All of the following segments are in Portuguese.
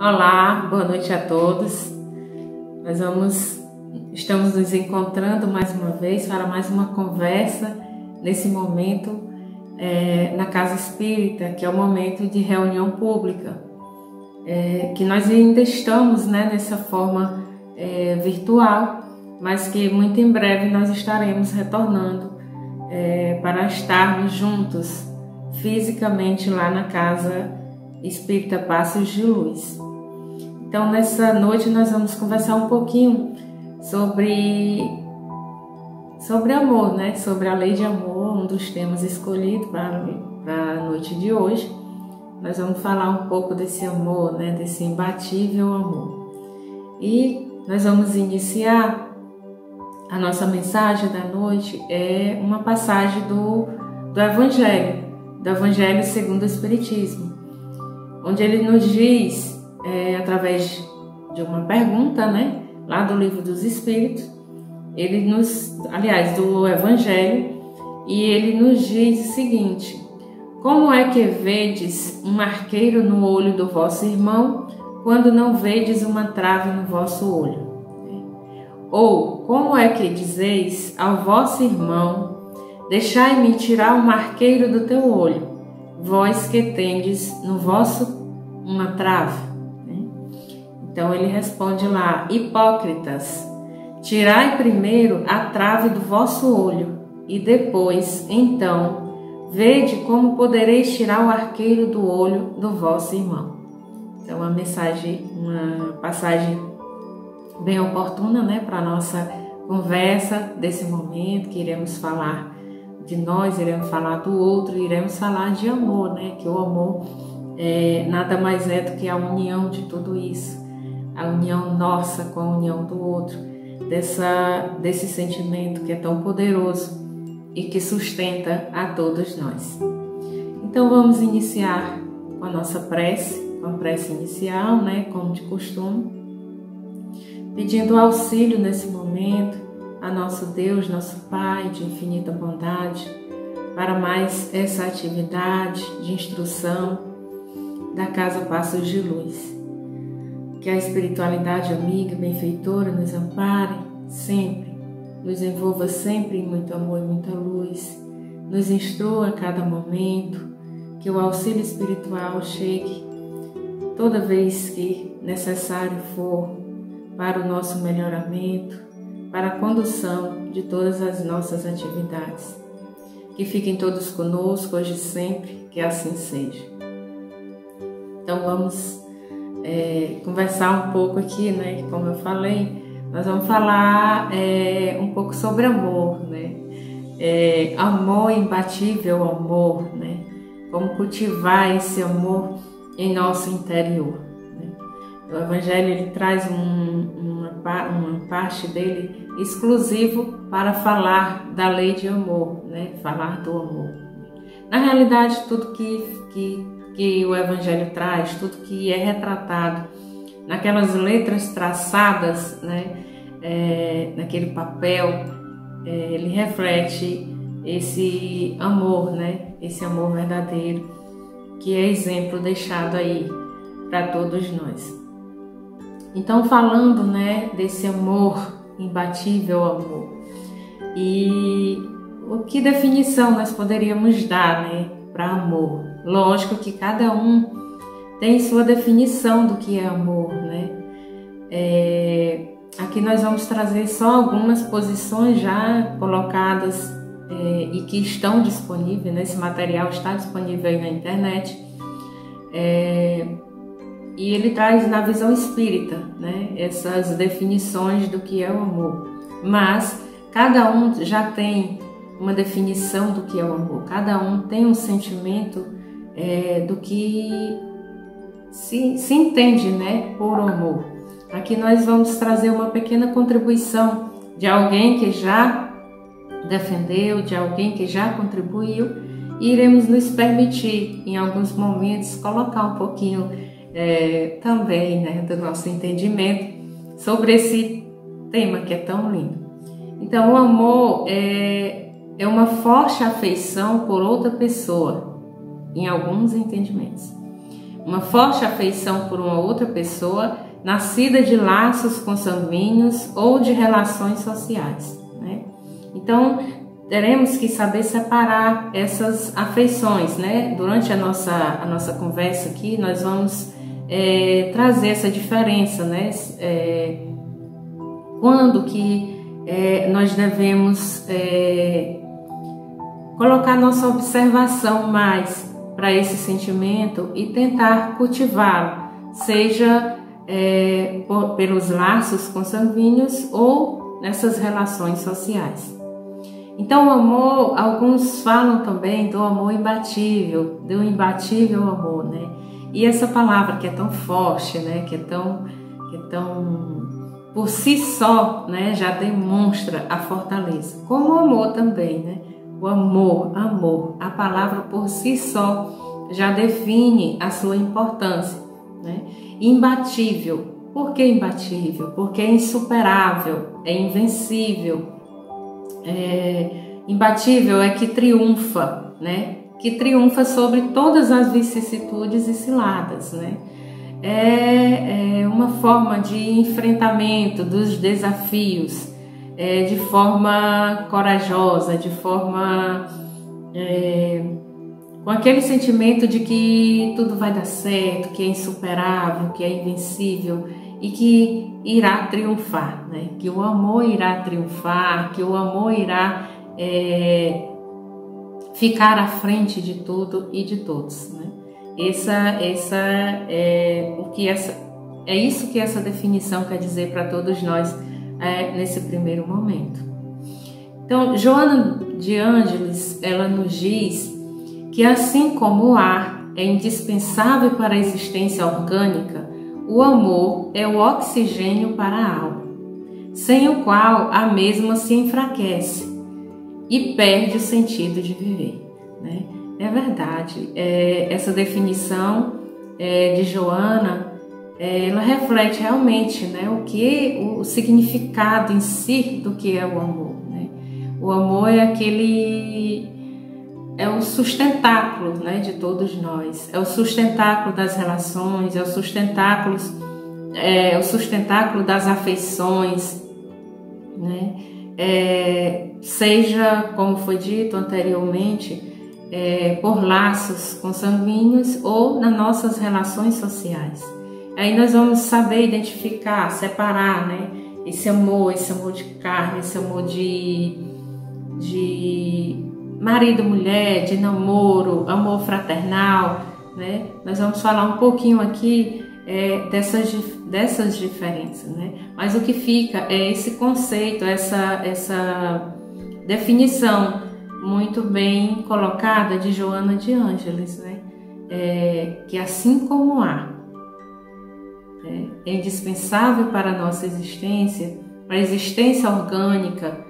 Olá, boa noite a todos. Estamos nos encontrando mais uma vez para mais uma conversa nesse momento na Casa Espírita, que é o momento de reunião pública, que nós ainda estamos nessa forma virtual, mas que muito em breve nós estaremos retornando para estarmos juntos fisicamente lá na Casa Espírita Passos de Luz. Então, nessa noite nós vamos conversar um pouquinho sobre amor, sobre a lei de amor, um dos temas escolhidos para a noite de hoje. Nós vamos falar um pouco desse amor, desse imbatível amor. E nós vamos iniciar a nossa mensagem da noite, uma passagem do Evangelho segundo o Espiritismo, onde ele nos diz, através de uma pergunta, lá do Livro dos Espíritos, do Evangelho, e ele nos diz o seguinte: como é que vedes um arqueiro no olho do vosso irmão, quando não vedes uma trave no vosso olho? Ou como é que dizeis ao vosso irmão: deixai-me tirar um arqueiro do teu olho, vós que tendes no vosso uma trave? Então ele responde lá: hipócritas, tirai primeiro a trave do vosso olho, e depois, então, vede como podereis tirar o arqueiro do olho do vosso irmão. Então uma passagem bem oportuna, para a nossa conversa desse momento, que iremos falar de nós, iremos falar do outro, iremos falar de amor, que o amor nada mais é do que a união de tudo isso, a união nossa com a união do outro, desse sentimento que é tão poderoso e que sustenta a todos nós. Então vamos iniciar com a nossa prece, com a prece inicial, como de costume, pedindo auxílio nesse momento a nosso Deus, nosso Pai de infinita bondade, para mais essa atividade de instrução da Casa Passos de Luz. Que a espiritualidade amiga, benfeitora, nos ampare sempre, nos envolva sempre em muito amor e muita luz, nos instrua a cada momento, que o auxílio espiritual chegue toda vez que necessário for para o nosso melhoramento, para a condução de todas as nossas atividades. Que fiquem todos conosco hoje e sempre, que assim seja. Então vamos conversar um pouco aqui, como eu falei, nós vamos falar um pouco sobre amor, amor, imbatível amor, como cultivar esse amor em nosso interior. O Evangelho ele traz uma parte dele exclusivo para falar da lei de amor, falar do amor. Na realidade, tudo que o Evangelho traz, tudo que é retratado naquelas letras traçadas, naquele papel, ele reflete esse amor, esse amor verdadeiro, que é exemplo deixado aí para todos nós. Então, falando desse amor, imbatível amor, e que definição nós poderíamos dar para amor? Lógico que cada um tem sua definição do que é amor, Aqui nós vamos trazer só algumas posições já colocadas e que estão disponíveis, esse material está disponível aí na internet, e ele traz na visão espírita, essas definições do que é o amor, mas cada um já tem uma definição do que é o amor, cada um tem um sentimento do que se entende por amor. Aqui nós vamos trazer uma pequena contribuição de alguém que já defendeu, de alguém que já contribuiu, e iremos nos permitir em alguns momentos colocar um pouquinho também do nosso entendimento sobre esse tema que é tão lindo. Então o amor é uma forte afeição por outra pessoa, em alguns entendimentos, uma forte afeição por uma outra pessoa, nascida de laços consanguíneos ou de relações sociais, né? Então, teremos que saber separar essas afeições, né? Durante a nossa conversa aqui, nós vamos trazer essa diferença, né? Quando que nós devemos colocar nossa observação mais para esse sentimento e tentar cultivá-lo, seja pelos laços consanguíneos ou nessas relações sociais. Então, o amor, alguns falam também do amor imbatível, do imbatível amor, né? E essa palavra que é tão forte, né? Que é tão por si só, né? Já demonstra a fortaleza. Como o amor também, né? O amor, a palavra por si só já define a sua importância, né? Imbatível. Por que imbatível? Porque é insuperável, é invencível. Imbatível é que triunfa, né? Que triunfa sobre todas as vicissitudes e ciladas, né? É uma forma de enfrentamento dos desafios, de forma corajosa, de forma com aquele sentimento de que tudo vai dar certo, que é insuperável, que é invencível e que irá triunfar, né? Que o amor irá triunfar, que o amor irá ficar à frente de tudo e de todos, né? É isso que essa definição quer dizer para todos nós nesse primeiro momento. Então, Joana de Ângeles, ela nos diz que assim como o ar é indispensável para a existência orgânica, o amor é o oxigênio para a alma, sem o qual a mesma se enfraquece e perde o sentido de viver, né? É verdade, essa definição de Joana, ela reflete realmente, né, o significado em si do que é o amor, né? O amor é o sustentáculo, né, de todos nós, é o sustentáculo das relações, é o sustentáculo das afeições, né? Seja, como foi dito anteriormente, por laços consanguíneos ou nas nossas relações sociais. Aí nós vamos saber identificar, separar, né, esse amor de carne, esse amor de marido, mulher, de namoro, amor fraternal, né? Nós vamos falar um pouquinho aqui dessas diferenças, né? Mas o que fica é esse conceito, essa definição muito bem colocada de Joana de Ângeles, né? Que assim como o ar é indispensável para a nossa existência, para a existência orgânica,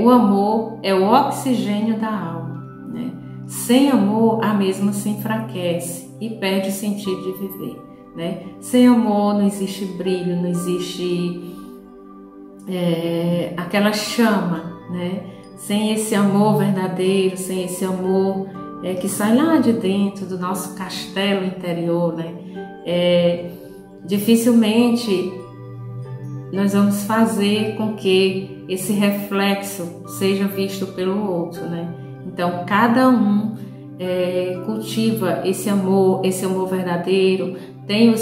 o amor é o oxigênio da alma, né? Sem amor, a mesma se enfraquece e perde o sentido de viver, né? Sem amor não existe brilho, não existe aquela chama, né? Sem esse amor verdadeiro, sem esse amor que sai lá de dentro do nosso castelo interior, né? Dificilmente nós vamos fazer com que esse reflexo seja visto pelo outro, né? Então, cada um cultiva esse amor verdadeiro, tem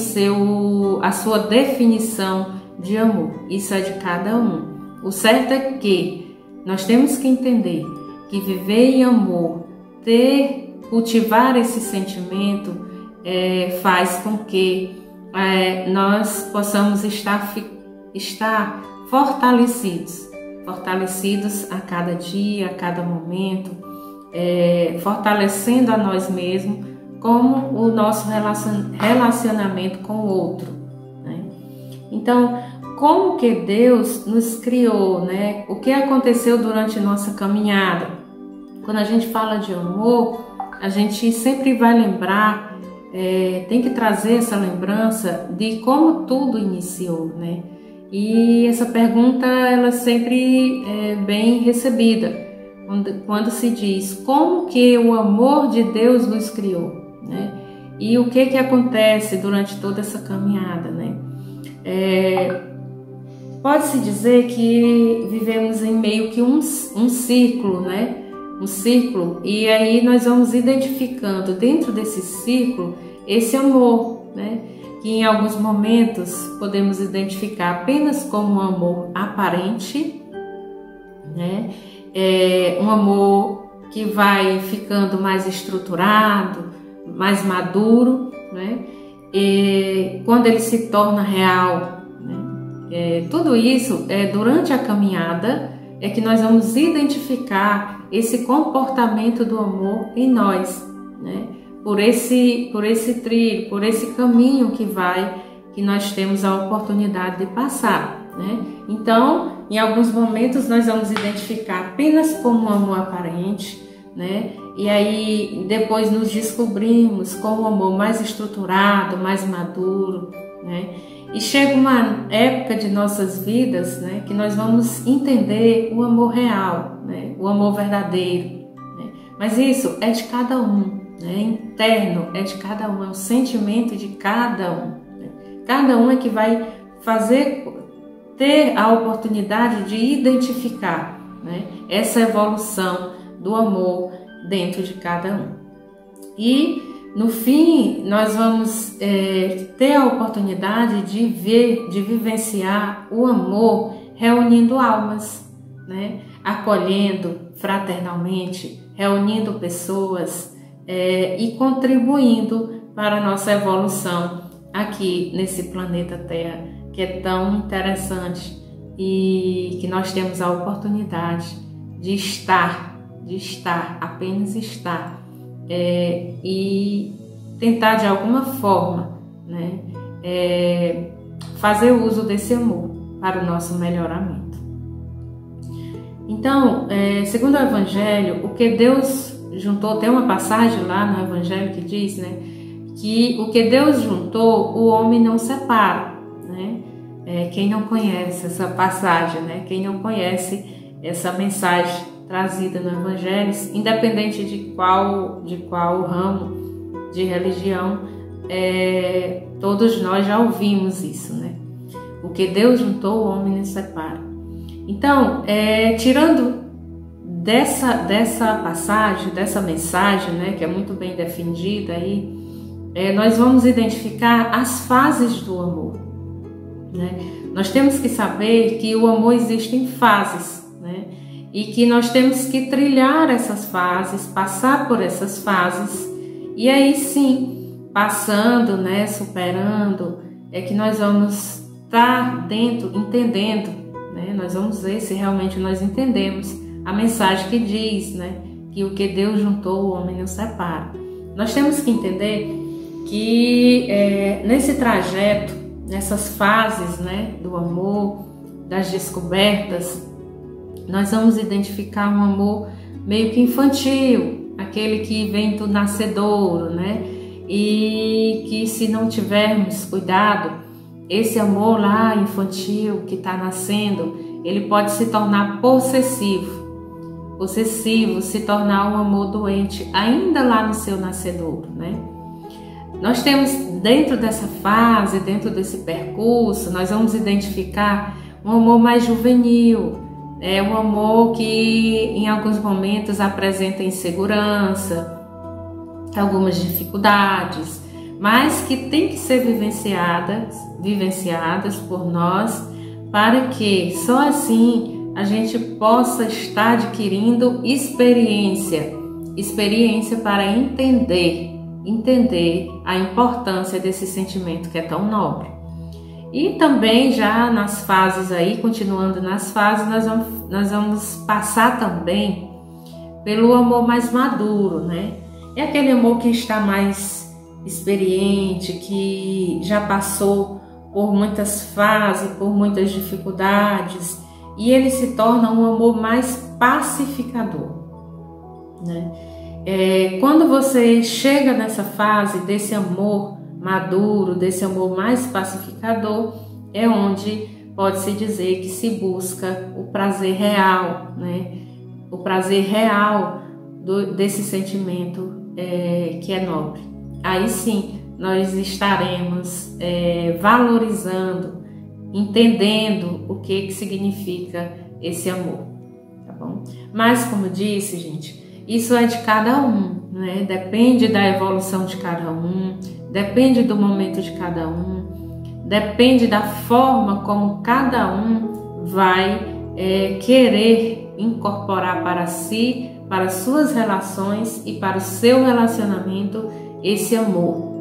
a sua definição de amor. Isso é de cada um. O certo é que nós temos que entender que viver em amor, cultivar esse sentimento, faz com que nós possamos estar fortalecidos a cada dia, a cada momento, fortalecendo a nós mesmos, como o nosso relacionamento com o outro, né? Então, como que Deus nos criou, né? O que aconteceu durante nossa caminhada? Quando a gente fala de amor, a gente sempre vai lembrar, tem que trazer essa lembrança de como tudo iniciou, né? E essa pergunta, ela sempre é bem recebida, quando se diz como que o amor de Deus nos criou, né? E o que acontece durante toda essa caminhada, né? Pode-se dizer que vivemos em meio que um círculo, né? Um círculo, e aí nós vamos identificando dentro desse círculo esse amor, né? Que em alguns momentos podemos identificar apenas como um amor aparente, né? Um amor que vai ficando mais estruturado, mais maduro, né? E quando ele se torna real, né? Tudo isso durante a caminhada é que nós vamos identificar esse comportamento do amor em nós, né? Por esse trilho, por esse caminho que nós temos a oportunidade de passar, né? Então, em alguns momentos nós vamos identificar apenas como um amor aparente, né? E aí depois nos descobrimos com um amor mais estruturado, mais maduro, né? E chega uma época de nossas vidas, né, que nós vamos entender o amor real, né, o amor verdadeiro, né? Mas isso é de cada um, né? Interno, é de cada um, é o sentimento de cada um, né? Cada um é que vai ter a oportunidade de identificar, né, essa evolução do amor dentro de cada um. E no fim, nós vamos ter a oportunidade de vivenciar o amor reunindo almas, né? Acolhendo fraternalmente, reunindo pessoas e contribuindo para a nossa evolução aqui nesse planeta Terra, que é tão interessante e que nós temos a oportunidade de estar, apenas estar. E tentar de alguma forma, né, fazer uso desse amor para o nosso melhoramento. Então, segundo o Evangelho, o que Deus juntou, tem uma passagem lá no Evangelho que diz, né, que o que Deus juntou, o homem não separa, né? Quem não conhece essa passagem, né, quem não conhece essa mensagem trazida no Evangelho, independente de qual ramo de religião, todos nós já ouvimos isso, né? O que Deus juntou, o homem não separa. Então, tirando dessa passagem, dessa mensagem, né, que é muito bem defendida aí, nós vamos identificar as fases do amor, né? Nós temos que saber que o amor existe em fases, né? E que nós temos que trilhar essas fases, passar por essas fases, e aí sim, passando, né, superando, é que nós vamos estar dentro, entendendo, né? Nós vamos ver se realmente nós entendemos a mensagem que diz, né, que o que Deus juntou, o homem não separa. Nós temos que entender que nesse trajeto, nessas fases, né, do amor, das descobertas, nós vamos identificar um amor meio que infantil, aquele que vem do nascedouro, né? E que se não tivermos cuidado, esse amor lá infantil que está nascendo, ele pode se tornar possessivo, se tornar um amor doente, ainda lá no seu nascedouro, né? Nós temos dentro dessa fase, dentro desse percurso, nós vamos identificar um amor mais juvenil. É um amor que em alguns momentos apresenta insegurança, algumas dificuldades, mas que tem que ser vivenciadas por nós, para que só assim a gente possa estar adquirindo experiência para entender a importância desse sentimento que é tão nobre. E também já nas fases aí, continuando nas fases, nós vamos passar também pelo amor mais maduro, né? É aquele amor que está mais experiente, que já passou por muitas fases, por muitas dificuldades, e ele se torna um amor mais pacificador, né? Quando você chega nessa fase desse amor maduro, desse amor mais pacificador, é onde pode-se dizer que se busca o prazer real, né? O prazer real desse sentimento que é nobre, aí sim nós estaremos valorizando, entendendo o que significa esse amor, tá bom? Mas como disse, gente, isso é de cada um, né? Depende da evolução de cada um, depende do momento de cada um, depende da forma como cada um vai querer incorporar para si, para suas relações e para o seu relacionamento esse amor.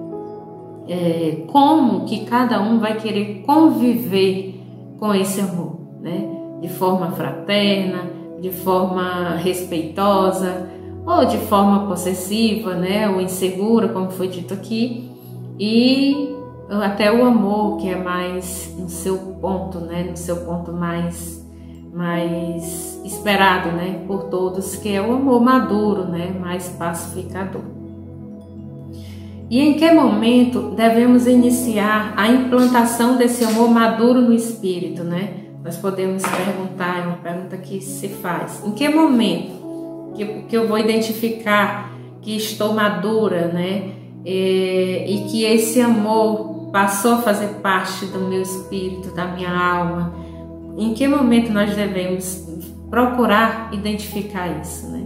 Como que cada um vai querer conviver com esse amor, né? De forma fraterna, de forma respeitosa, ou de forma possessiva, né? Ou insegura, como foi dito aqui, e até o amor que é mais no seu ponto, né? No seu ponto mais esperado, né? Por todos, que é o amor maduro, né? Mais pacificador. E em que momento devemos iniciar a implantação desse amor maduro no espírito, né? Nós podemos perguntar, é uma pergunta que se faz. Em que momento que eu vou identificar que estou madura, né? E que esse amor passou a fazer parte do meu espírito, da minha alma? Em que momento nós devemos procurar identificar isso, né?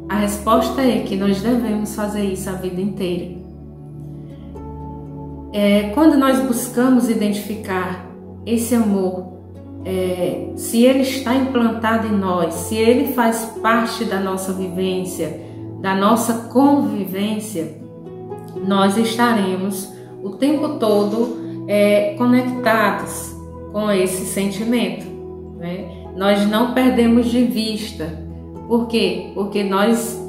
A resposta é que nós devemos fazer isso a vida inteira. Quando nós buscamos identificar esse amor, se ele está implantado em nós, se ele faz parte da nossa vivência, da nossa convivência, nós estaremos o tempo todo conectados com esse sentimento, né? Nós não perdemos de vista. Por quê? Porque nós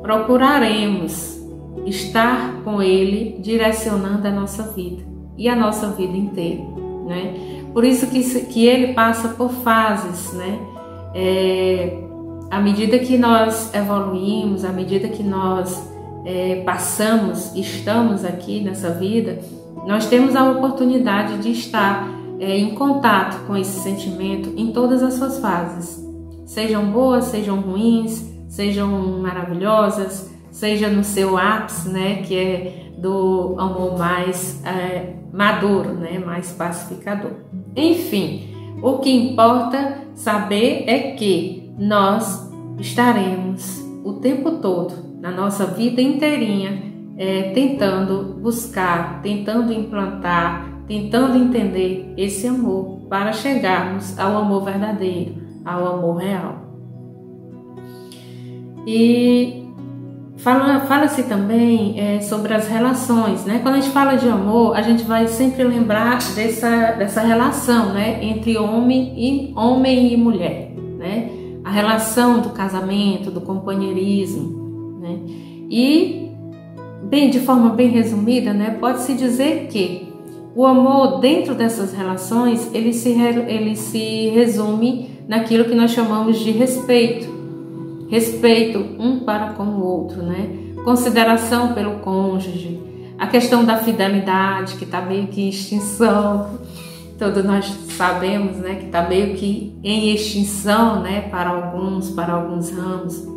procuraremos estar com ele direcionando a nossa vida e a nossa vida inteira, né? Por isso que ele passa por fases, né? À medida que nós evoluímos, à medida que nós estamos aqui nessa vida, nós temos a oportunidade de estar em contato com esse sentimento em todas as suas fases. Sejam boas, sejam ruins, sejam maravilhosas, seja no seu ápice, né, que é do amor mais maduro, né, mais pacificador. Enfim, o que importa saber é que nós estaremos o tempo todo, na nossa vida inteirinha, tentando buscar, tentando implantar, tentando entender esse amor para chegarmos ao amor verdadeiro, ao amor real. E fala-se também sobre as relações, né? Quando a gente fala de amor, a gente vai sempre lembrar dessa relação, né? Entre homem e mulher, né? A relação do casamento, do companheirismo, né? E, de forma bem resumida, né? Pode-se dizer que o amor dentro dessas relações, ele se resume naquilo que nós chamamos de respeito. Respeito um para com o outro, né? Consideração pelo cônjuge, a questão da fidelidade, que está meio que em extinção, todos nós sabemos, né, que está meio que em extinção, né, para alguns ramos.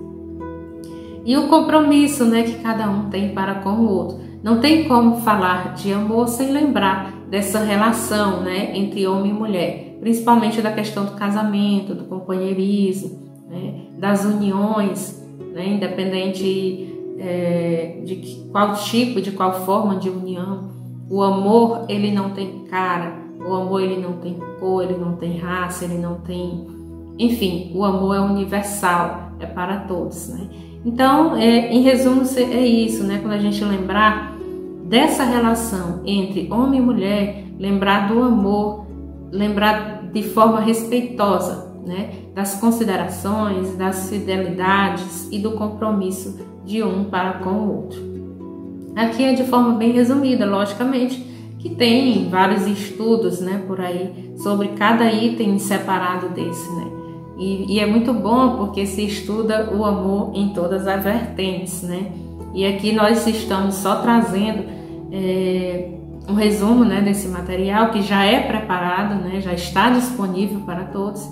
E o compromisso, né, que cada um tem para com o outro. Não tem como falar de amor sem lembrar dessa relação, né, entre homem e mulher, principalmente da questão do casamento, do companheirismo, né, das uniões, né, independente de qual tipo, de qual forma de união. O amor, ele não tem cara, o amor, ele não tem cor, ele não tem raça, ele não tem... Enfim, o amor é universal, é para todos, né? Então, em resumo, é isso, né? Quando a gente lembrar dessa relação entre homem e mulher, lembrar do amor, lembrar de forma respeitosa, né? Das considerações, das fidelidades e do compromisso de um para com o outro. Aqui é de forma bem resumida, logicamente, que tem vários estudos, né, por aí sobre cada item separado desse, né? E é muito bom porque se estuda o amor em todas as vertentes, né? E aqui nós estamos só trazendo um resumo, né, desse material que já é preparado, né, já está disponível para todos,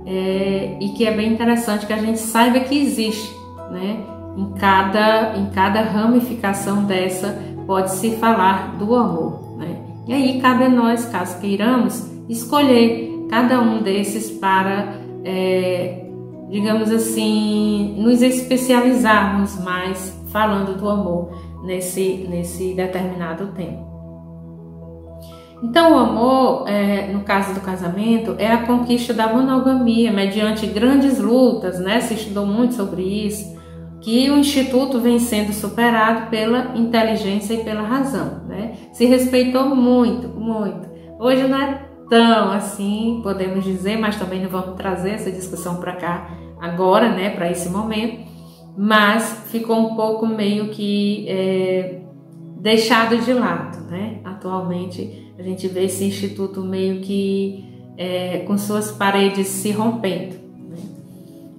e que é bem interessante que a gente saiba que existe, né? em cada ramificação dessa pode-se falar do amor, né? E aí cabe a nós, caso queiramos, escolher cada um desses para, digamos assim, nos especializarmos mais falando do amor nesse determinado tempo. Então, o amor, no caso do casamento, é a conquista da monogamia mediante grandes lutas, né? Se estudou muito sobre isso, que o Instituto vem sendo superado pela inteligência e pela razão, né? Se respeitou muito, muito. Hoje não é tão assim, podemos dizer, mas também não vamos trazer essa discussão para cá agora, né? Para esse momento, mas ficou um pouco meio que deixado de lado, né? Atualmente a gente vê esse instituto meio que com suas paredes se rompendo, né?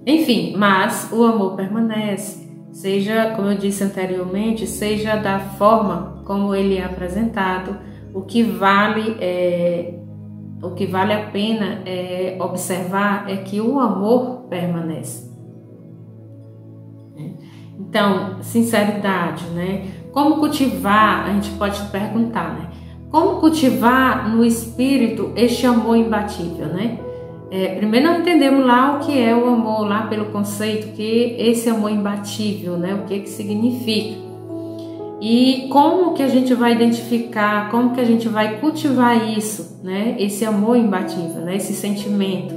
Enfim, mas o amor permanece, seja, como eu disse anteriormente, seja da forma como ele é apresentado. O que vale a pena observar é que o amor permanece. Então, sinceridade, né? Como cultivar, a gente pode perguntar, né? Como cultivar no espírito este amor imbatível, né? Primeiro nós entendemos lá o que é o amor, lá pelo conceito, que esse amor imbatível, né? O que significa. E como que a gente vai identificar, como que a gente vai cultivar isso, né? Esse amor imbatível, né? Esse sentimento.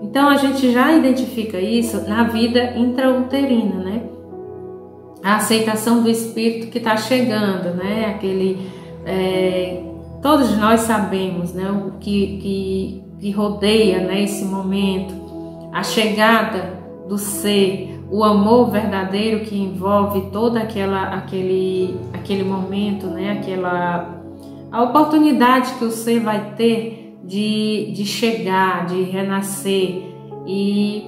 Então a gente já identifica isso na vida intrauterina, né? A aceitação do espírito que está chegando, né? Todos nós sabemos, né? O que rodeia, né? Esse momento, a chegada do ser, o amor verdadeiro que envolve todo aquele momento, né? A oportunidade que o ser vai ter de chegar, de renascer, e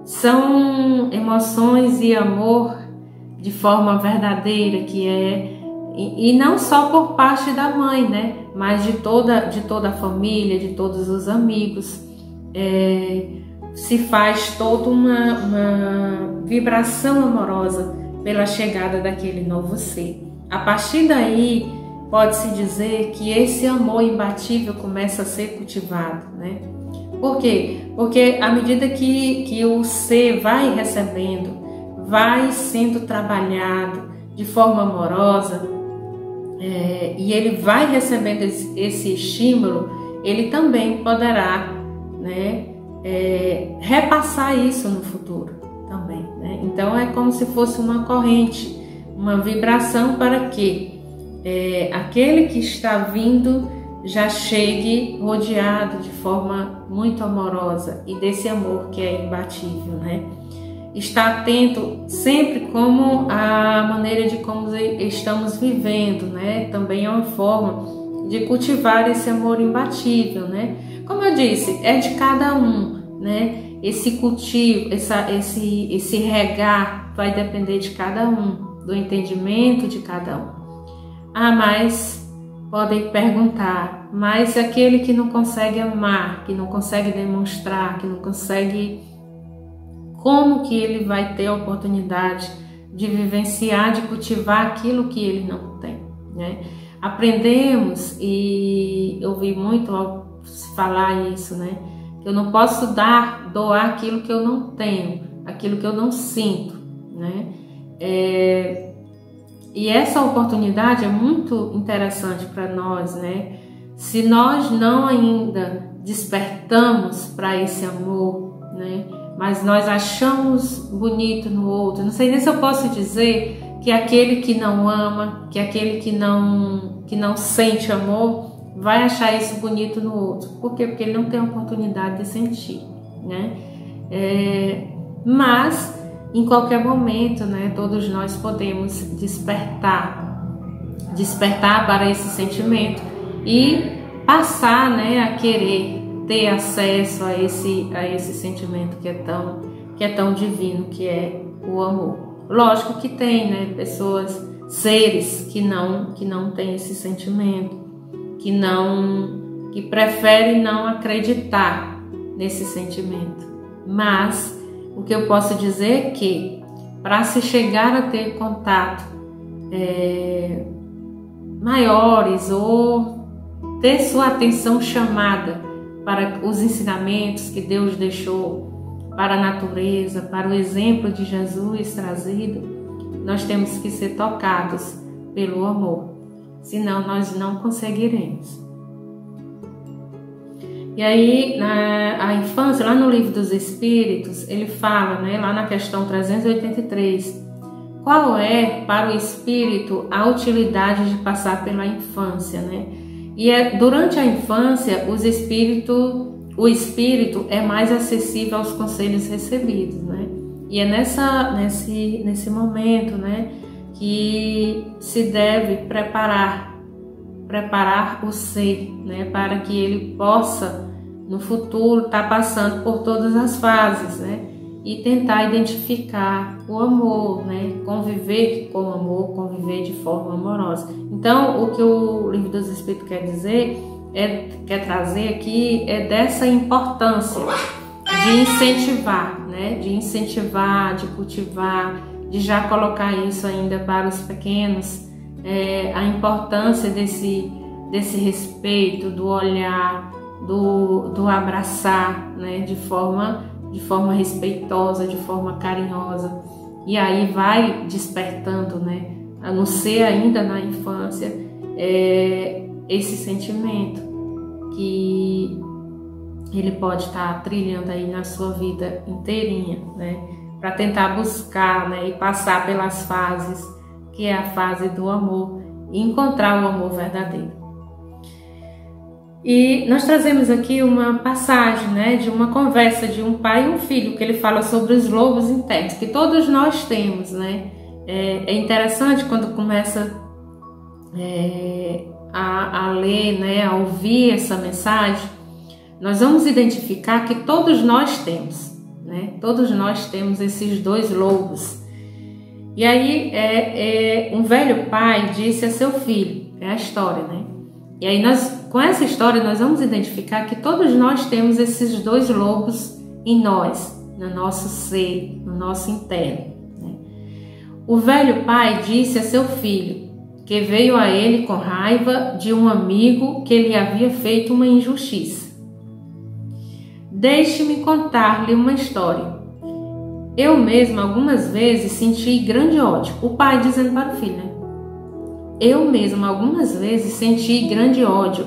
são emoções e amor de forma verdadeira, e não só por parte da mãe, né? Mas de toda a família, de todos os amigos. Se faz toda uma vibração amorosa pela chegada daquele novo ser. A partir daí, pode-se dizer que esse amor imbatível começa a ser cultivado, né? Por quê? Porque à medida que o ser vai recebendo, vai sendo trabalhado de forma amorosa, e ele vai recebendo esse estímulo, ele também poderá, né, repassar isso no futuro também, né? Então é como se fosse uma corrente, uma vibração para que aquele que está vindo já chegue rodeado de forma muito amorosa e desse amor que é imbatível, né? Está atento sempre como a maneira de como estamos vivendo, né? Também é uma forma de cultivar esse amor imbatível, né? Como eu disse, é de cada um, né? Esse cultivo, esse regar vai depender de cada um, do entendimento de cada um. Mas podem perguntar, mas aquele que não consegue amar, que não consegue demonstrar, que não consegue, como que ele vai ter a oportunidade de vivenciar, de cultivar aquilo que ele não tem, né? Aprendemos, e eu ouvi muito falar isso, né? Eu não posso doar aquilo que eu não tenho, aquilo que eu não sinto, né? E essa oportunidade é muito interessante para nós, né? Se nós não ainda despertamos para esse amor, né? Mas nós achamos bonito no outro. Não sei nem se eu posso dizer que aquele que não ama, que aquele que não sente amor, vai achar isso bonito no outro. Por quê? Porque ele não tem a oportunidade de sentir, né? Mas em qualquer momento, né, todos nós podemos despertar para esse sentimento e passar, né, a querer ter acesso a esse sentimento que é tão divino, que é o amor. Lógico que tem, né, pessoas, seres que não têm esse sentimento, que preferem não acreditar nesse sentimento. Mas o que eu posso dizer é que para se chegar a ter contato maiores ou ter sua atenção chamada para os ensinamentos que Deus deixou, para a natureza, para o exemplo de Jesus trazido, nós temos que ser tocados pelo amor, senão nós não conseguiremos. E aí, a infância, lá no Livro dos Espíritos, ele fala, lá na questão 383, qual é para o espírito a utilidade de passar pela infância, E durante a infância, o espírito é mais acessível aos conselhos recebidos, E é nesse momento, que se deve preparar o ser, para que ele possa, no futuro, estar passando por todas as fases, e tentar identificar o amor, conviver com o amor, conviver de forma amorosa. Então, o que o Livro dos Espíritos quer dizer, quer trazer aqui, é dessa importância de incentivar, de cultivar, de já colocar isso ainda para os pequenos, a importância desse respeito, do olhar, do abraçar, de forma respeitosa, de forma carinhosa. E aí vai despertando, a não ser ainda na infância, esse sentimento que ele pode estar trilhando aí na sua vida inteirinha, para tentar buscar, e passar pelas fases, que é a fase do amor, e encontrar o amor verdadeiro. E nós trazemos aqui uma passagem, de uma conversa de um pai e um filho, que ele fala sobre os lobos internos, que todos nós temos, É interessante quando começa a ler, a ouvir essa mensagem, nós vamos identificar que todos nós temos, Todos nós temos esses dois lobos. E aí um velho pai disse a seu filho, é a história, E aí com essa história nós vamos identificar que todos nós temos esses dois lobos em nós, no nosso ser, no nosso interno. O velho pai disse a seu filho que veio a ele com raiva de um amigo que lhe havia feito uma injustiça. Deixe-me contar-lhe uma história. Eu mesmo algumas vezes senti grande ódio. O pai dizendo para o filho, Eu mesmo algumas vezes senti grande ódio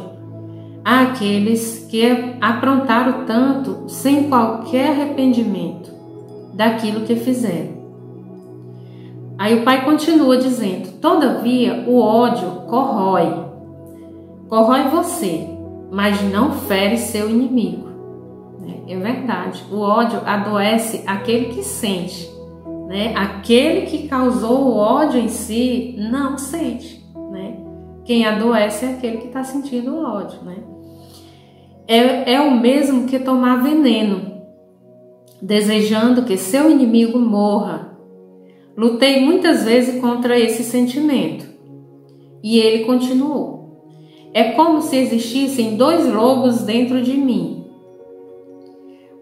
àqueles que aprontaram tanto sem qualquer arrependimento daquilo que fizeram. Aí o pai continua dizendo, todavia o ódio corrói você, mas não fere seu inimigo. É verdade, o ódio adoece aquele que sente, Aquele que causou o ódio em si não sente, Quem adoece é aquele que está sentindo o ódio, É o mesmo que tomar veneno, desejando que seu inimigo morra. Lutei muitas vezes contra esse sentimento. E ele continuou. É como se existissem dois lobos dentro de mim.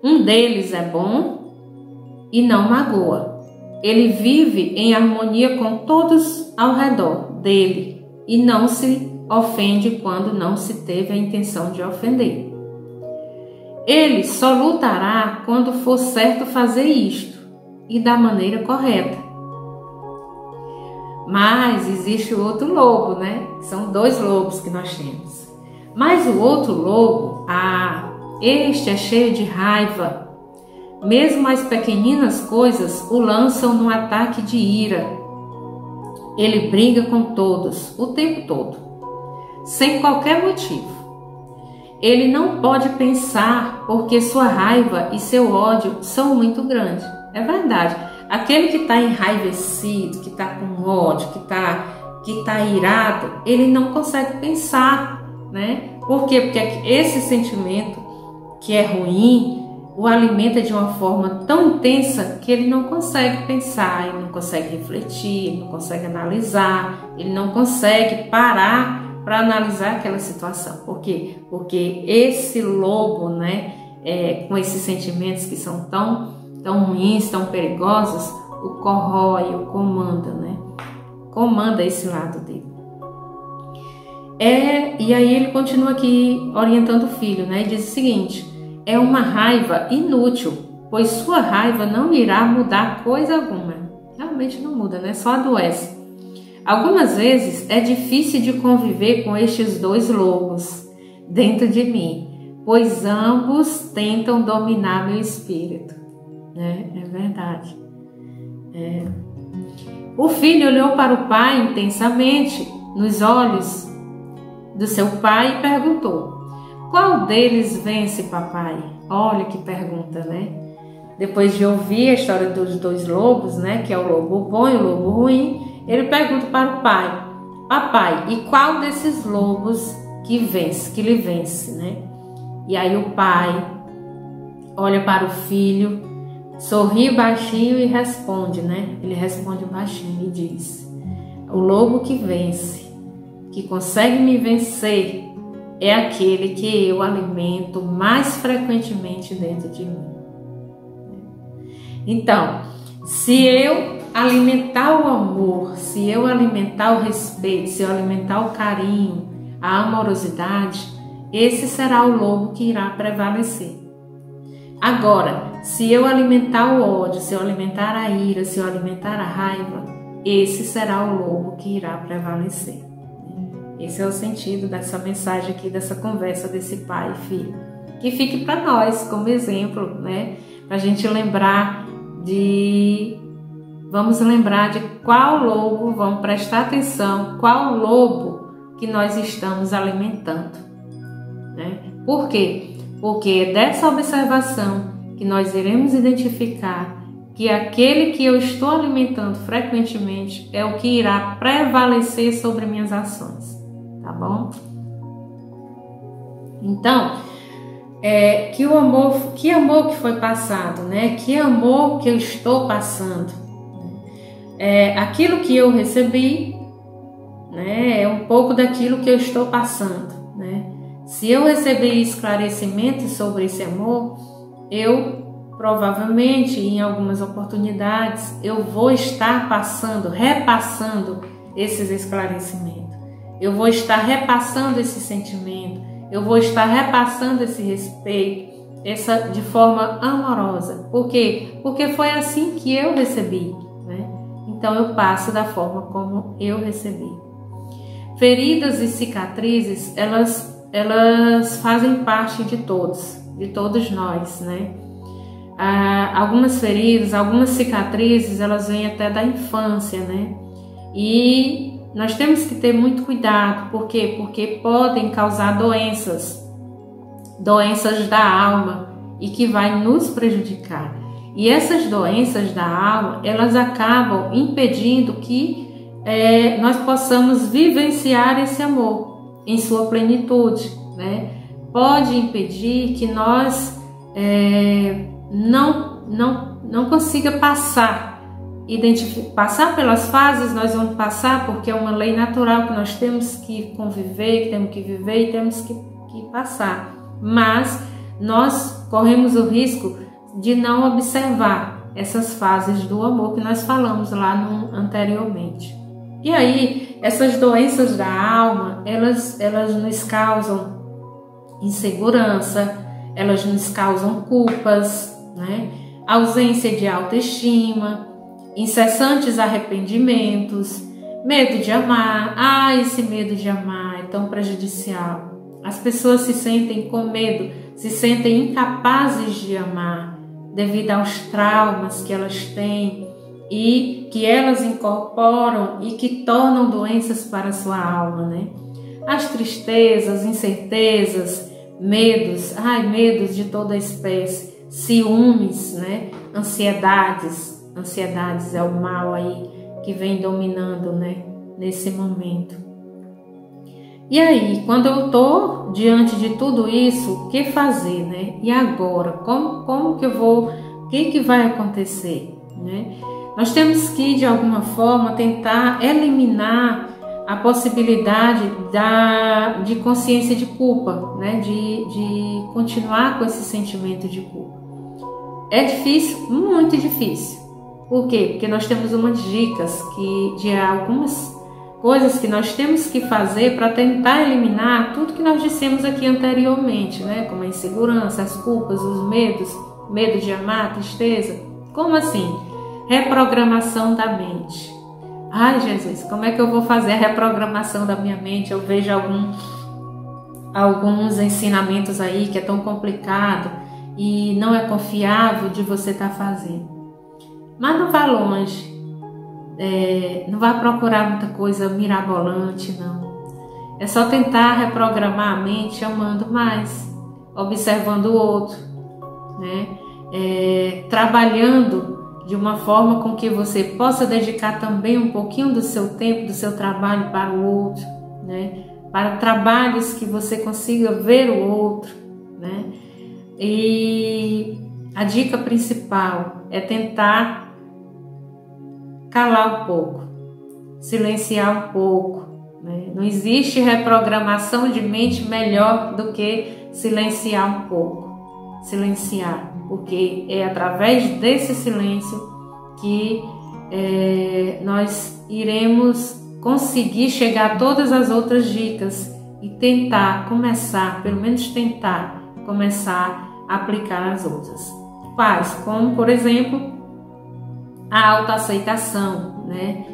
Um deles é bom e não magoa. Ele vive em harmonia com todos ao redor dele e não se ofende quando não se teve a intenção de ofender. Ele só lutará quando for certo fazer isto e da maneira correta. Mas existe o outro lobo, São dois lobos que nós temos. Mas o outro lobo, este é cheio de raiva. Mesmo as pequeninas coisas o lançam num ataque de ira. Ele briga com todos, o tempo todo, sem qualquer motivo. Ele não pode pensar porque sua raiva e seu ódio são muito grandes. É verdade. Aquele que está enraivecido, que está com ódio, que tá irado, ele não consegue pensar, Por quê? Porque esse sentimento que é ruim o alimenta de uma forma tão intensa que ele não consegue pensar, ele não consegue refletir, ele não consegue analisar, ele não consegue parar para analisar aquela situação. Por quê? Porque esse lobo, com esses sentimentos que são tão ruins, tão perigosos, o corrói, o comanda, né? Comanda esse lado dele. E aí ele continua aqui orientando o filho, né? E diz o seguinte: é uma raiva inútil, pois sua raiva não irá mudar coisa alguma. Realmente não muda, né? Só adoece. Algumas vezes é difícil de conviver com estes dois lobos dentro de mim, pois ambos tentam dominar meu espírito. É verdade. O filho olhou para o pai intensamente nos olhos do seu pai e perguntou: qual deles vence, papai? Olha que pergunta, né? Depois de ouvir a história dos dois lobos, né, que é o lobo bom e o lobo ruim, ele pergunta para o pai: papai, e qual desses lobos que lhe vence, né? E aí o pai olha para o filho, sorri baixinho e responde, né? Ele responde baixinho e diz: o lobo que vence, que consegue me vencer, é aquele que eu alimento mais frequentemente dentro de mim. Então, se eu alimentar o amor, se eu alimentar o respeito, se eu alimentar o carinho, a amorosidade, esse será o lobo que irá prevalecer. Agora, se eu alimentar o ódio, se eu alimentar a ira, se eu alimentar a raiva, esse será o lobo que irá prevalecer. Esse é o sentido dessa mensagem aqui, dessa conversa desse pai e filho. Que fique para nós como exemplo, né? Para a gente vamos lembrar de qual lobo, vamos prestar atenção, qual lobo que nós estamos alimentando, né? Por quê? Porque é dessa observação que nós iremos identificar que aquele que eu estou alimentando frequentemente é o que irá prevalecer sobre minhas ações, tá bom? Então, que amor que foi passado, né? Que amor que eu estou passando. Aquilo que eu recebi, né? É um pouco daquilo que eu estou passando, né? Se eu receber esclarecimento sobre esse amor, eu provavelmente, em algumas oportunidades, eu vou estar repassando esses esclarecimentos. Eu vou estar repassando esse sentimento. Eu vou estar repassando esse respeito, de forma amorosa. Por quê? Porque foi assim que eu recebi, né? Então eu passo da forma como eu recebi. Feridas e cicatrizes, elas fazem parte de todos nós, né? Algumas feridas, algumas cicatrizes, elas vêm até da infância, né? E nós temos que ter muito cuidado. Por quê? Porque podem causar doenças da alma e que vai nos prejudicar. E essas doenças da alma, elas acabam impedindo que nós possamos vivenciar esse amor em sua plenitude, né? Pode impedir que nós não consiga passar pelas fases. Nós vamos passar porque é uma lei natural que nós temos que conviver, que temos que viver e temos que passar. Mas nós corremos o risco de não observar essas fases do amor que nós falamos lá anteriormente. E aí, essas doenças da alma, elas nos causam insegurança, elas nos causam culpas, né? Ausência de autoestima, incessantes arrependimentos, medo de amar. Esse medo de amar é tão prejudicial. As pessoas se sentem com medo, se sentem incapazes de amar devido aos traumas que elas têm e que elas incorporam e que tornam doenças para a sua alma, né? As tristezas, incertezas, medos de toda espécie, ciúmes, né? Ansiedades é o mal aí que vem dominando, né? Nesse momento. E aí, quando eu estou diante de tudo isso, o que fazer, né? E agora? Como que eu vou? O que vai acontecer, né? Nós temos que, de alguma forma, tentar eliminar a possibilidade de consciência de culpa, né? De continuar com esse sentimento de culpa. É difícil, muito difícil, Por quê? Porque nós temos umas dicas de algumas coisas que nós temos que fazer para tentar eliminar tudo que nós dissemos aqui anteriormente, né? Como a insegurança, as culpas, os medos, medo de amar, tristeza. Como assim? Reprogramação da mente. Ai, Jesus, como é que eu vou fazer a reprogramação da minha mente? Eu vejo alguns ensinamentos aí que é tão complicado e não é confiável de você estar fazendo. Mas não vá longe. Não vá procurar muita coisa mirabolante, não. É só tentar reprogramar a mente amando mais, observando o outro, né? Trabalhando de uma forma com que você possa dedicar também um pouquinho do seu tempo, do seu trabalho para o outro, né? Para trabalhos que você consiga ver o outro, né? E a dica principal é tentar calar um pouco, silenciar um pouco, né? Não existe reprogramação de mente melhor do que silenciar um pouco, silenciar, porque é através desse silêncio que nós iremos conseguir chegar a todas as outras dicas e tentar começar, pelo menos tentar começar a aplicar as outras. Quais? Como, por exemplo, a autoaceitação, né?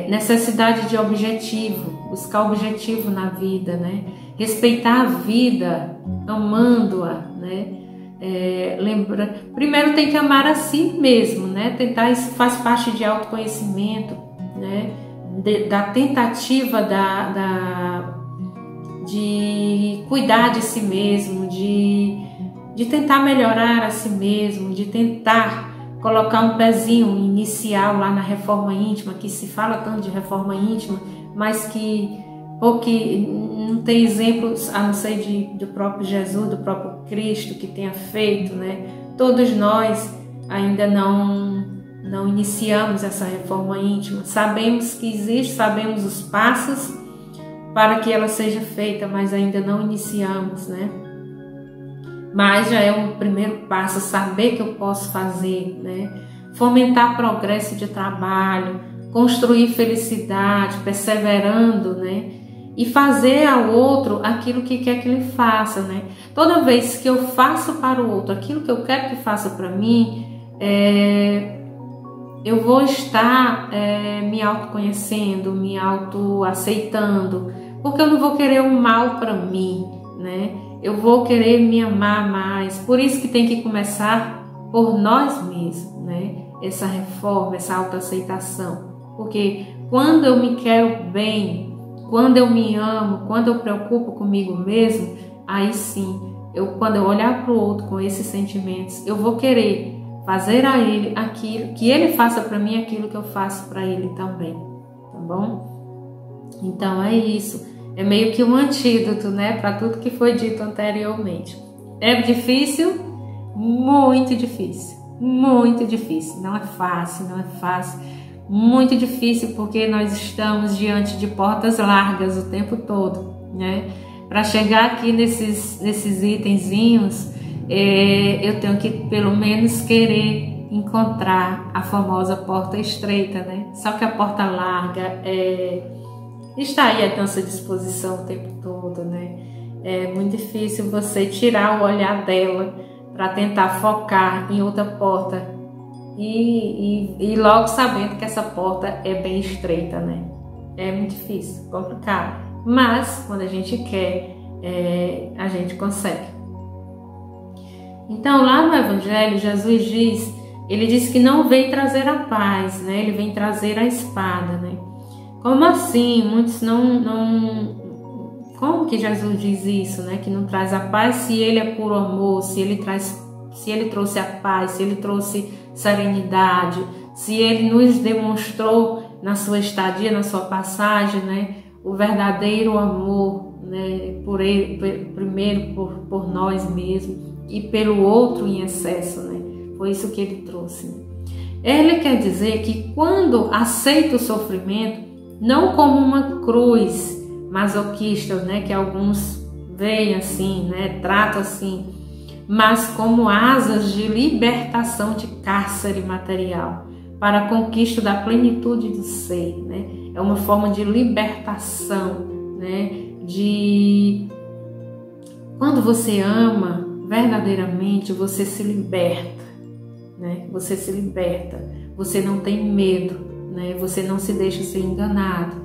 Necessidade de objetivo, buscar objetivo na vida, né? Respeitar a vida, amando-a, né? Primeiro tem que amar a si mesmo, né? Tentar, isso faz parte de autoconhecimento, né? Da tentativa de cuidar de si mesmo, de tentar melhorar a si mesmo, de tentar colocar um pezinho inicial lá na reforma íntima, que se fala tanto de reforma íntima, mas que não tem exemplos a não ser do próprio Jesus, do próprio Cristo que tenha feito, né? Todos nós ainda não iniciamos essa reforma íntima. Sabemos que existe, sabemos os passos para que ela seja feita, mas ainda não iniciamos, né? Mas já é um primeiro passo, saber que eu posso fazer, né? Fomentar progresso de trabalho, construir felicidade, perseverando, né? E fazer ao outro aquilo que quer que ele faça, né? Toda vez que eu faço para o outro aquilo que eu quero que faça para mim, eu vou estar me autoconhecendo, me autoaceitando, porque eu não vou querer o mal para mim, né? Eu vou querer me amar mais. Por isso que tem que começar por nós mesmos, né? Essa reforma, essa autoaceitação. Porque quando eu me quero bem, quando eu me amo, quando eu preocupo comigo mesmo, aí sim, quando eu olhar para o outro com esses sentimentos, eu vou querer fazer a ele aquilo, que ele faça para mim aquilo que eu faço para ele também, tá bom? Então é isso. É meio que um antídoto, né, para tudo que foi dito anteriormente. É difícil? Muito difícil. Muito difícil. Não é fácil, não é fácil. Muito difícil porque nós estamos diante de portas largas o tempo todo, né? Para chegar aqui nesses itenzinhos, eu tenho que pelo menos querer encontrar a famosa porta estreita, né? Só que a porta larga está aí à nossa disposição o tempo todo, né? É muito difícil você tirar o olhar dela para tentar focar em outra porta e logo sabendo que essa porta é bem estreita, né? É muito difícil, complicado, mas quando a gente quer, a gente consegue. Então lá no Evangelho, Jesus ele diz que não veio trazer a paz, né? Ele vem trazer a espada, né? Como assim? Muitos não... Como que Jesus diz isso, né? Que não traz a paz se ele é puro amor, se ele trouxe a paz, se ele trouxe serenidade, se ele nos demonstrou na sua estadia, na sua passagem, né? O verdadeiro amor, né? Por ele, primeiro por nós mesmos e pelo outro em excesso, né? Foi isso que ele trouxe. Ele quer dizer que quando aceita o sofrimento, não como uma cruz masoquista, né, que alguns veem assim, né, tratam assim, mas como asas de libertação de cárcere material, para a conquista da plenitude do ser, né? É uma forma de libertação, né? Quando você ama verdadeiramente, você se liberta, né? Você se liberta, você não tem medo, né? Você não se deixa ser enganado.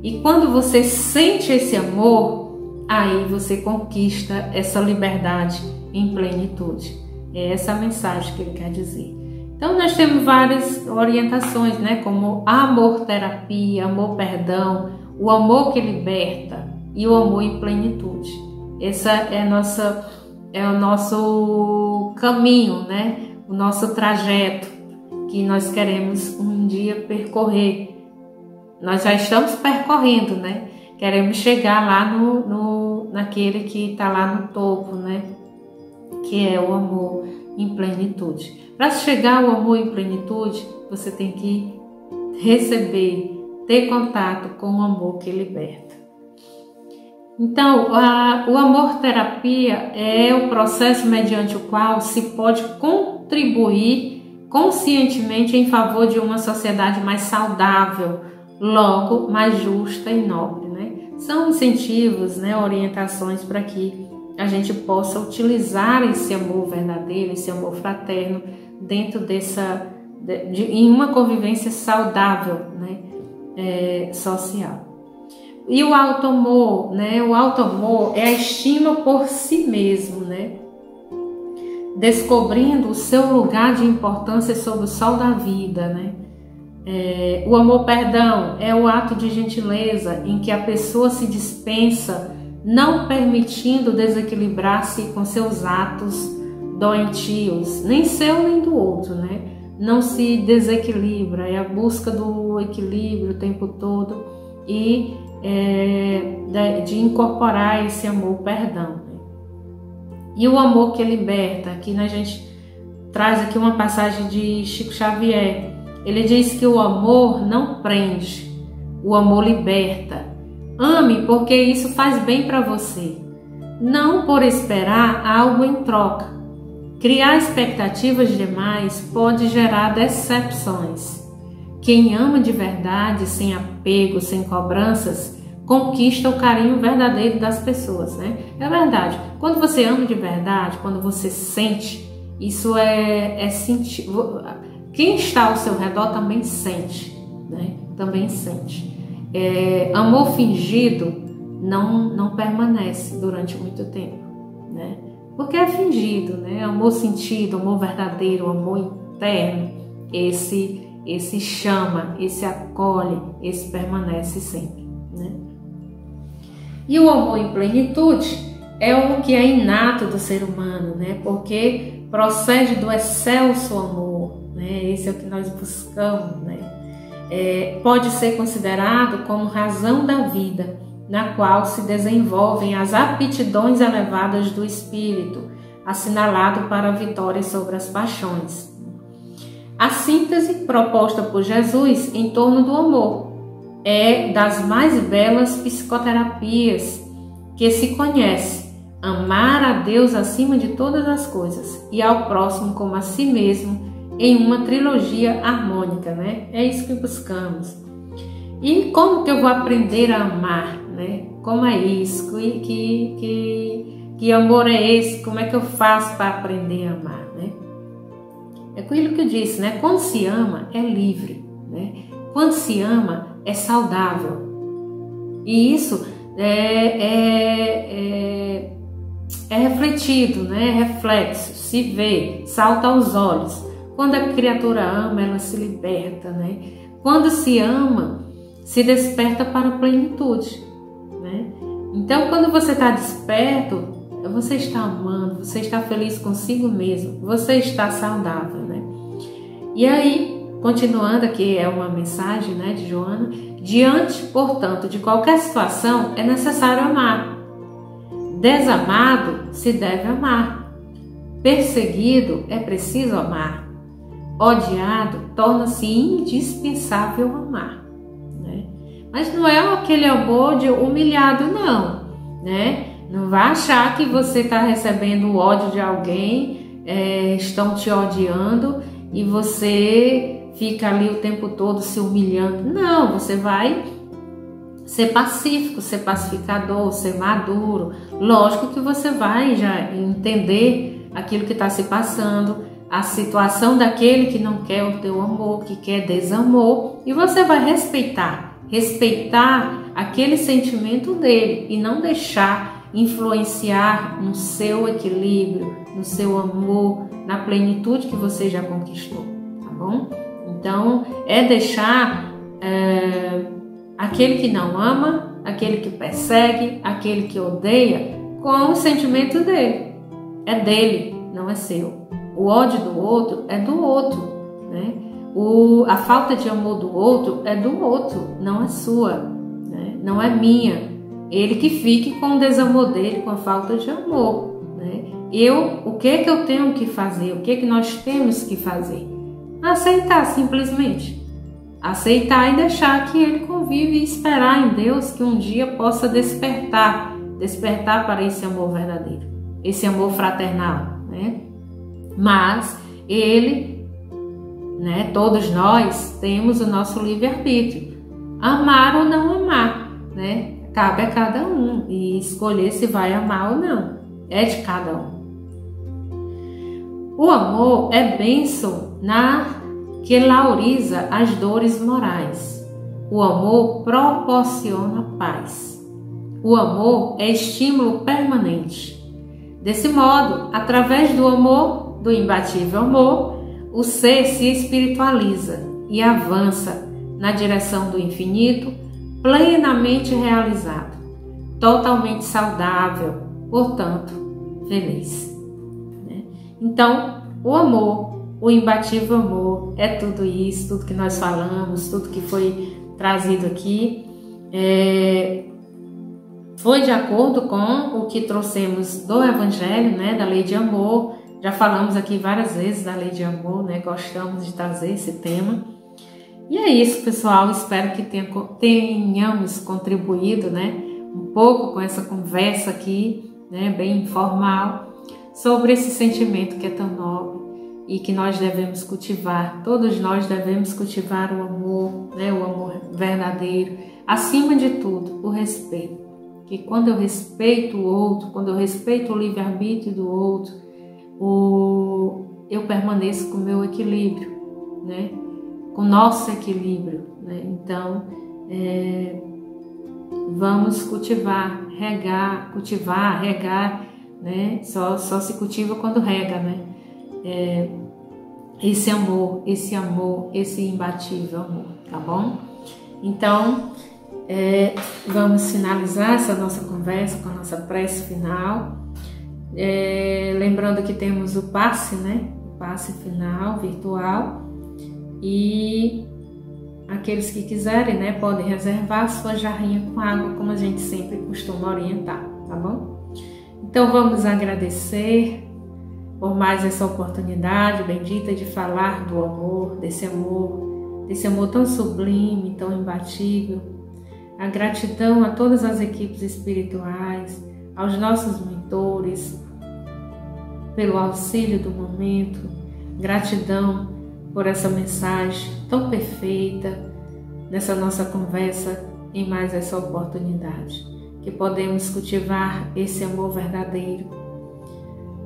E quando você sente esse amor, aí você conquista essa liberdade em plenitude. É essa a mensagem que ele quer dizer. Então nós temos várias orientações, né? Como amor-terapia, amor-perdão, o amor que liberta e o amor em plenitude. Essa é o nosso caminho, né? O nosso trajeto que nós queremos um dia percorrer. Nós já estamos percorrendo, né? Queremos chegar lá naquele que está lá no topo, né? Que é o amor em plenitude. Para chegar ao amor em plenitude, você tem que receber, ter contato com o amor que liberta. Então, o amor-terapia é o processo mediante o qual se pode contribuir conscientemente em favor de uma sociedade mais saudável, logo mais justa e nobre, né? São incentivos, né, orientações para que a gente possa utilizar esse amor verdadeiro, esse amor fraterno dentro em uma convivência saudável, né, social. E o auto-amor, né? O auto-amor é a estima por si mesmo, né? Descobrindo o seu lugar de importância sob o sol da vida, né? O amor-perdão é o ato de gentileza em que a pessoa se dispensa, não permitindo desequilibrar-se com seus atos doentios, nem seu nem do outro, né? Não se desequilibra, é a busca do equilíbrio o tempo todo e de incorporar esse amor-perdão. Né? E o amor que liberta, aqui a gente traz aqui uma passagem de Chico Xavier. Ele diz que o amor não prende, o amor liberta. Ame porque isso faz bem para você, não por esperar algo em troca. Criar expectativas demais pode gerar decepções. Quem ama de verdade, sem apego, sem cobranças, conquista o carinho verdadeiro das pessoas, né? É verdade. Quando você ama de verdade, quando você sente, isso é sentir. Quem está ao seu redor também sente, né? Também sente. Amor fingido não permanece durante muito tempo, né? Porque é fingido, né? Amor sentido, amor verdadeiro, amor interno, esse chama, esse acolhe, esse permanece sempre, né? E o amor em plenitude é o que é inato do ser humano, né? Porque procede do excelso amor, né? Esse é o que nós buscamos, né? Pode ser considerado como razão da vida, na qual se desenvolvem as aptidões elevadas do espírito, assinalado para a vitória sobre as paixões. A síntese proposta por Jesus em torno do amor é das mais belas psicoterapias que se conhece: amar a Deus acima de todas as coisas e ao próximo como a si mesmo, em uma trilogia harmônica, né? É isso que buscamos. E como que eu vou aprender a amar, né? Como é isso? Que amor é esse? Como é que eu faço para aprender a amar, né? É aquilo que eu disse, né? Quando se ama, é livre, né? Quando se ama, é saudável. E isso é refletido, né? É reflexo, se vê, salta aos olhos. Quando a criatura ama, ela se liberta, né? Quando se ama, se desperta para a plenitude, né? Então, quando você está desperto, você está amando, você está feliz consigo mesmo, você está saudável, né? E aí, continuando aqui, é uma mensagem, né, de Joana: diante, portanto, de qualquer situação, é necessário amar. Desamado, se deve amar. Perseguido, é preciso amar. Odiado, torna-se indispensável amar, né? Mas não é aquele amor de humilhado, não, né? Não vai achar que você está recebendo o ódio de alguém, estão te odiando e você fica ali o tempo todo se humilhando. Não, você vai ser pacífico, ser pacificador, ser maduro. Lógico que você vai já entender aquilo que está se passando, a situação daquele que não quer o teu amor, que quer desamor, e você vai respeitar aquele sentimento dele e não deixar influenciar no seu equilíbrio, no seu amor, na plenitude que você já conquistou, tá bom? Então, é deixar aquele que não ama, aquele que persegue, aquele que odeia, com o sentimento dele. É dele, não é seu. O ódio do outro é do outro, né? A falta de amor do outro é do outro, não é sua, né? Não é minha. Ele que fique com o desamor dele, com a falta de amor, né? O que eu tenho que fazer? O que nós temos que fazer? Aceitar, simplesmente. Aceitar e deixar que ele convive e esperar em Deus que um dia possa despertar para esse amor verdadeiro, esse amor fraternal, né? Mas ele, né, todos nós temos o nosso livre-arbítrio, amar ou não amar, né? Cabe a cada um e escolher se vai amar ou não, é de cada um. O amor é bênção que lauriza as dores morais. O amor proporciona paz. O amor é estímulo permanente. Desse modo, através do amor, do imbatível amor, o ser se espiritualiza e avança na direção do infinito, plenamente realizado, totalmente saudável, portanto, feliz. Então, o amor, o imbatível amor, é tudo isso, tudo que nós falamos, tudo que foi trazido aqui, foi de acordo com o que trouxemos do Evangelho, né, da lei de amor. Já falamos aqui várias vezes da lei de amor, né? Gostamos de trazer esse tema. E é isso, pessoal. Espero que tenhamos contribuído, né, um pouco com essa conversa aqui, né, bem informal, sobre esse sentimento que é tão nobre e que nós devemos cultivar. Todos nós devemos cultivar o amor, né, o amor verdadeiro. Acima de tudo, o respeito. Que quando eu respeito o outro, quando eu respeito o livre-arbítrio do outro, eu permaneço com o meu equilíbrio, né? Com o nosso equilíbrio, né? Então, vamos regar, né? Só se cultiva quando rega, né? Esse amor, esse imbatível amor, tá bom? Então, vamos finalizar essa nossa conversa com a nossa prece final. Lembrando que temos o passe, né? O passe final virtual, e aqueles que quiserem, né, podem reservar sua jarrinha com água, como a gente sempre costuma orientar, tá bom? Então vamos agradecer por mais essa oportunidade bendita de falar do amor, desse amor tão sublime, tão imbatível. A gratidão a todas as equipes espirituais, aos nossos mentores, pelo auxílio do momento. Gratidão por essa mensagem tão perfeita, nessa nossa conversa, em mais essa oportunidade. Que podemos cultivar esse amor verdadeiro,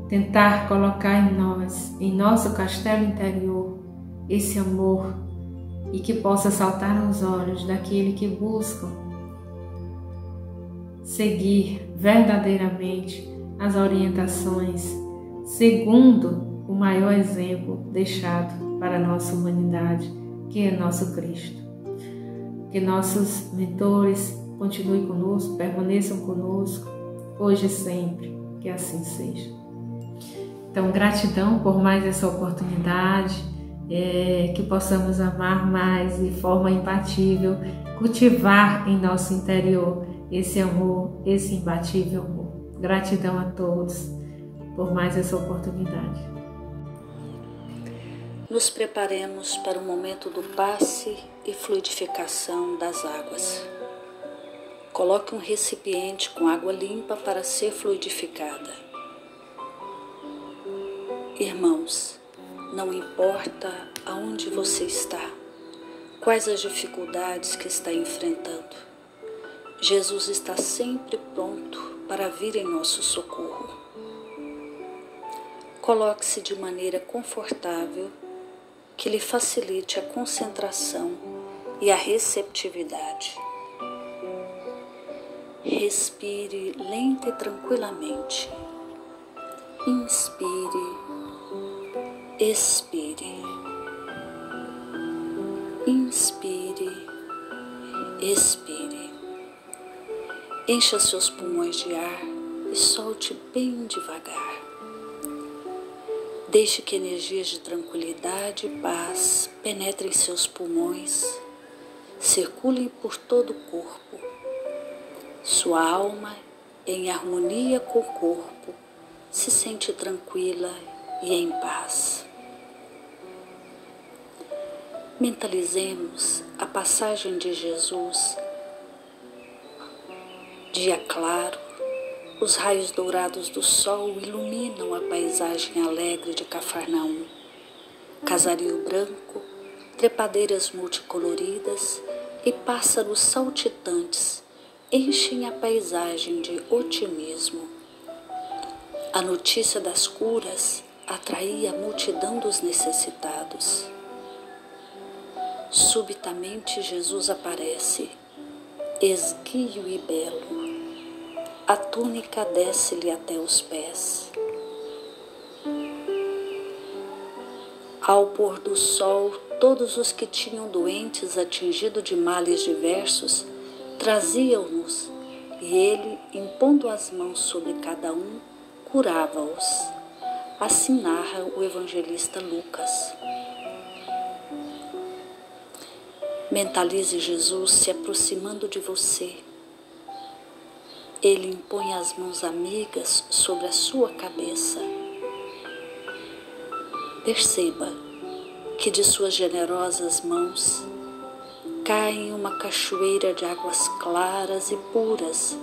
tentar colocar em nós, em nosso castelo interior, esse amor, e que possa saltar aos olhos daquele que busca seguir verdadeiramente as orientações segundo o maior exemplo deixado para a nossa humanidade, que é nosso Cristo. Que nossos mentores continuem conosco, permaneçam conosco, hoje e sempre, que assim seja. Então, gratidão por mais essa oportunidade, que possamos amar mais de forma imbatível, cultivar em nosso interior esse amor, esse imbatível amor. Gratidão a todos por mais essa oportunidade. Nos preparemos para o momento do passe e fluidificação das águas. Coloque um recipiente com água limpa para ser fluidificada. Irmãos, não importa aonde você está, quais as dificuldades que está enfrentando, Jesus está sempre pronto para vir em nosso socorro. Coloque-se de maneira confortável, que lhe facilite a concentração e a receptividade. Respire lenta e tranquilamente. Inspire, expire. Inspire, expire. Encha seus pulmões de ar e solte bem devagar. Deixe que energias de tranquilidade e paz penetrem seus pulmões, circulem por todo o corpo. Sua alma, em harmonia com o corpo, se sente tranquila e em paz. Mentalizemos a passagem de Jesus. Dia claro, os raios dourados do sol iluminam a paisagem alegre de Cafarnaum. Casario branco, trepadeiras multicoloridas e pássaros saltitantes enchem a paisagem de otimismo. A notícia das curas atraía a multidão dos necessitados. Subitamente Jesus aparece, esguio e belo. A túnica desce-lhe até os pés. Ao pôr do sol, todos os que tinham doentes atingidos de males diversos traziam-nos, e ele, impondo as mãos sobre cada um, curava-os. Assim narra o evangelista Lucas. Mentalize Jesus se aproximando de você. Ele impõe as mãos amigas sobre a sua cabeça. Perceba que de suas generosas mãos cai uma cachoeira de águas claras e puras,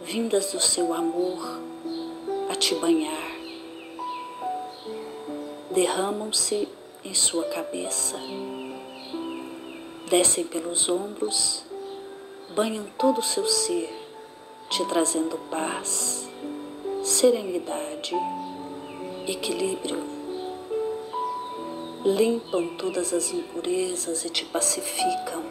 vindas do seu amor a te banhar. Derramam-se em sua cabeça, descem pelos ombros, banham todo o seu ser, te trazendo paz, serenidade, equilíbrio. Limpam todas as impurezas e te pacificam.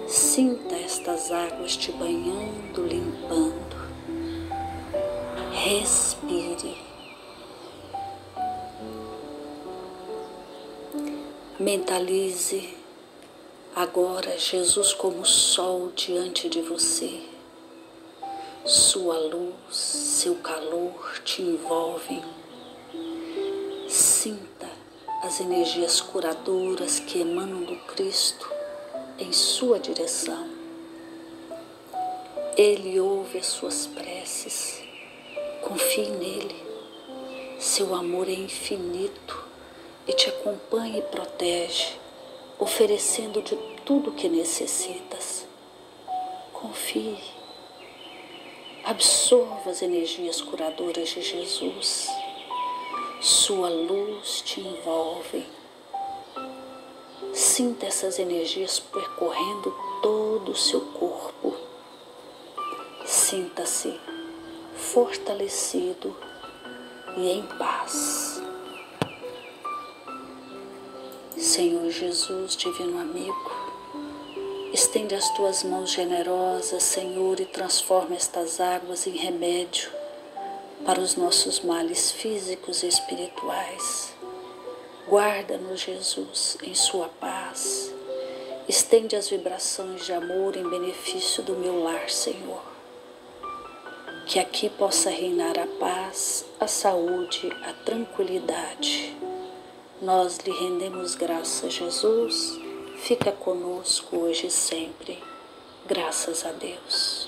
Sinta estas águas te banhando, limpando. Respire. Mentalize agora Jesus como sol diante de você. Sua luz, seu calor te envolvem. Sinta as energias curadoras que emanam do Cristo em sua direção. Ele ouve as suas preces. Confie nele. Seu amor é infinito e te acompanha e protege, oferecendo de tudo o que necessitas. Confie. Absorva as energias curadoras de Jesus. Sua luz te envolve. Sinta essas energias percorrendo todo o seu corpo. Sinta-se fortalecido e em paz. Senhor Jesus, divino amigo, estende as tuas mãos generosas, Senhor, e transforma estas águas em remédio para os nossos males físicos e espirituais. Guarda-nos, Jesus, em sua paz. Estende as vibrações de amor em benefício do meu lar, Senhor. Que aqui possa reinar a paz, a saúde, a tranquilidade. Nós lhe rendemos graças, Jesus. Fica conosco hoje e sempre. Graças a Deus.